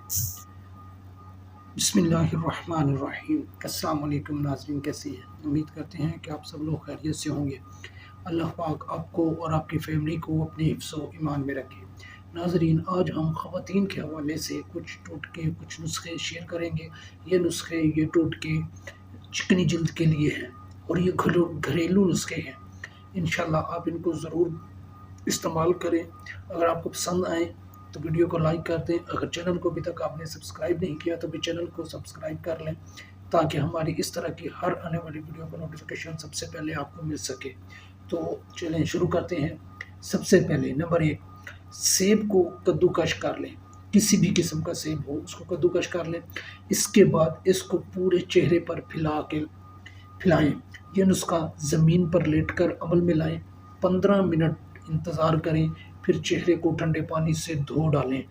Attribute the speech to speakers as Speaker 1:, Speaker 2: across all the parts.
Speaker 1: बिस्मिल्लाहिर्रहमानिर्रहीम। अस्सलाम वालेकुम नाज़रीन, कैसे हैं? उम्मीद करते हैं कि आप सब लोग खैरियत से होंगे। अल्लाह पाक आपको और आपकी फैमिली को अपने हिफ्ज़ व ईमान में रखे। नाज़रीन, आज हम ख़वातीन के हवाले से कुछ टोटके, कुछ नुस्खे शेयर करेंगे। ये नुस्खे, ये टोटके चिकनी जल्द के लिए हैं और ये घरेलू नुस्खे हैं। इंशाल्लाह आप इनको ज़रूर इस्तेमाल करें। अगर आपको पसंद आए तो वीडियो को लाइक कर दें। अगर चैनल को अभी तक आपने सब्सक्राइब नहीं किया तो भी चैनल को सब्सक्राइब कर लें, ताकि हमारी इस तरह की हर आने वाली वीडियो का नोटिफिकेशन सबसे पहले आपको मिल सके। तो चलें शुरू करते हैं। सबसे पहले नंबर 1, सेब को कद्दूकश कर लें। किसी भी किस्म का सेब हो उसको कद्दूकश कर लें। इसके बाद इसको पूरे चेहरे पर फैलाएं। यह नुस्खा ज़मीन पर लेटकर अमल में लाएं। 15 मिनट इंतज़ार करें, फिर चेहरे को ठंडे पानी से धो डालें।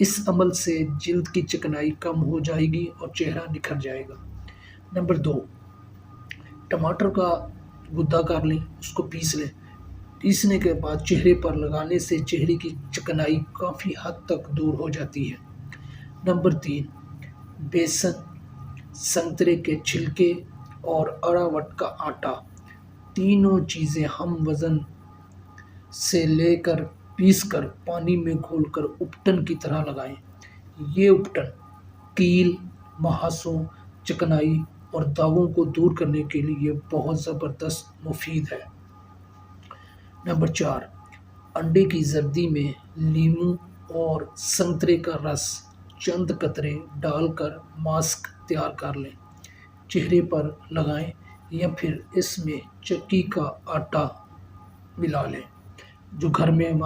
Speaker 1: इस अमल से जिल्द की चिकनाई कम हो जाएगी और चेहरा निखर जाएगा। नंबर 2, टमाटर का गुद्दा कर लें, उसको पीस लें। पीसने के बाद चेहरे पर लगाने से चेहरे की चिकनाई काफ़ी हद तक दूर हो जाती है। नंबर 3, बेसन, संतरे के छिलके और अरावट का आटा, तीनों चीज़ें हम वज़न से लेकर पीसकर पानी में घोलकर उपटन की तरह लगाएं। ये उपटन कील, महासों, चिकनाई और दागों को दूर करने के लिए बहुत ज़बरदस्त मुफीद है। नंबर 4, अंडे की जर्दी में लीमू और संतरे का रस चंद कतरे डालकर मास्क तैयार कर लें। चेहरे पर लगाएं या फिर इसमें चक्की का आटा मिला लें। जो घर में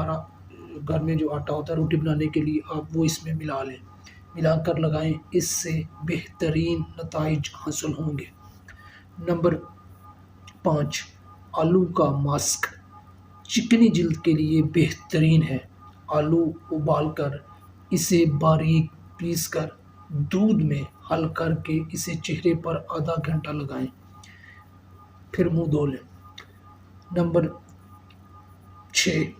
Speaker 1: जो आटा होता है रोटी बनाने के लिए, आप वो इसमें मिला लें, मिलाकर लगाएं। इससे बेहतरीन नताइज हासिल होंगे। नंबर 5, आलू का मास्क चिकनी जल्द के लिए बेहतरीन है। आलू उबालकर इसे बारीक पीसकर दूध में हल करके इसे चेहरे पर आधा घंटा लगाएं, फिर मुंह धो लें। नंबर 6,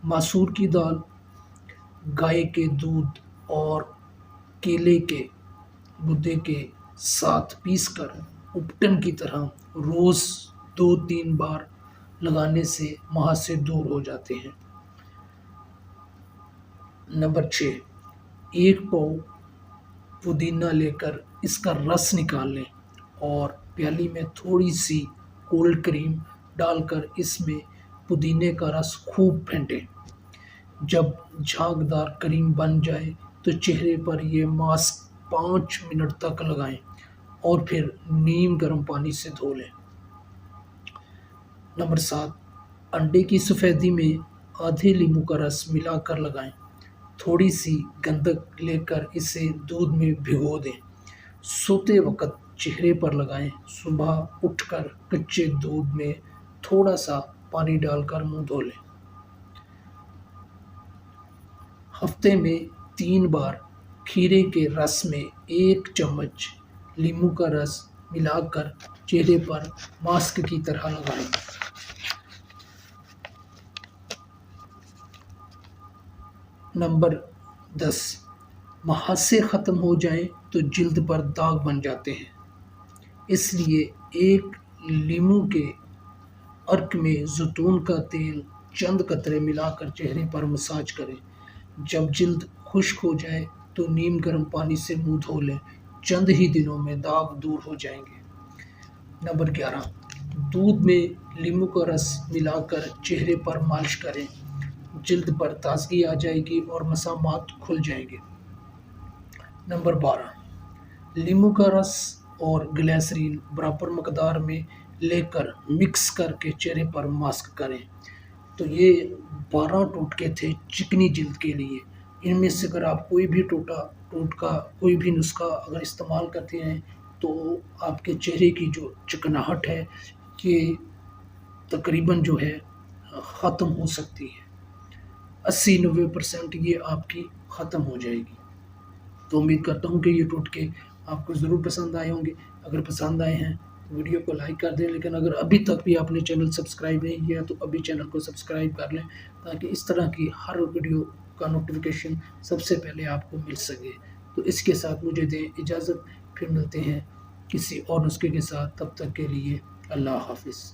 Speaker 1: मसूर की दाल, गाय के दूध और केले के गुदे के साथ पीसकर उपटन की तरह रोज़ 2-3 बार लगाने से महासे दूर हो जाते हैं। नंबर 6, 1 पाव पुदीना लेकर इसका रस निकाल लें और प्याली में थोड़ी सी कोल्ड क्रीम डालकर इसमें पुदीने का रस खूब फेंटें। जब झागदार क्रीम बन जाए तो चेहरे पर यह मास्क 5 मिनट तक लगाएं और फिर नीम गर्म पानी से धो लें। नंबर 7, अंडे की सफ़ेदी में आधे नींबू का रस मिलाकर लगाएं। थोड़ी सी गंधक लेकर इसे दूध में भिगो दें। सोते वक्त चेहरे पर लगाएं। सुबह उठकर कच्चे दूध में थोड़ा सा पानी डालकर मुंह धो लें। हफ्ते में 3 बार खीरे के रस में 1 चम्मच नींबू का रस मिलाकर चेहरे पर मास्क की तरह लगाएं। नंबर 10, महासे ख़त्म हो जाएं तो जिल्द पर दाग बन जाते हैं, इसलिए 1 नींबू के अर्क में जैतून का तेल चंद कतरे मिलाकर चेहरे पर मसाज करें। जब जिल्द खुश्क हो जाए तो नीम गर्म पानी से मुंह धो लें। चंद ही दिनों में दाग दूर हो जाएंगे। नंबर 11, दूध में नींबू का रस मिलाकर चेहरे पर मालिश करें। जिल्द पर ताजगी आ जाएगी और मसामात खुल जाएंगे। नंबर 12, नींबू का रस और ग्लिसरीन बराबर मकदार में लेकर मिक्स करके चेहरे पर मास्क करें। तो ये 12 टोटके थे चिकनी जिल्द के लिए। इनमें से अगर आप कोई भी टोटका कोई भी नुस्खा अगर इस्तेमाल करते हैं तो आपके चेहरे की जो चिकनाहट है ये तकरीबन जो है ख़त्म हो सकती है। 80-90% ये आपकी ख़त्म हो जाएगी। तो उम्मीद करता हूँ कि ये टोटके आपको ज़रूर पसंद आए होंगे। अगर पसंद आए हैं तो वीडियो को लाइक कर दें, लेकिन अगर अभी तक भी आपने चैनल सब्सक्राइब नहीं किया तो अभी चैनल को सब्सक्राइब कर लें, ताकि इस तरह की हर वीडियो का नोटिफिकेशन सबसे पहले आपको मिल सके। تو اس کے ساتھ مجھے دیں اجازت، پھر ملتے ہیں کسی اور نسخے کے ساتھ، تب تک کے لیے اللہ حافظ۔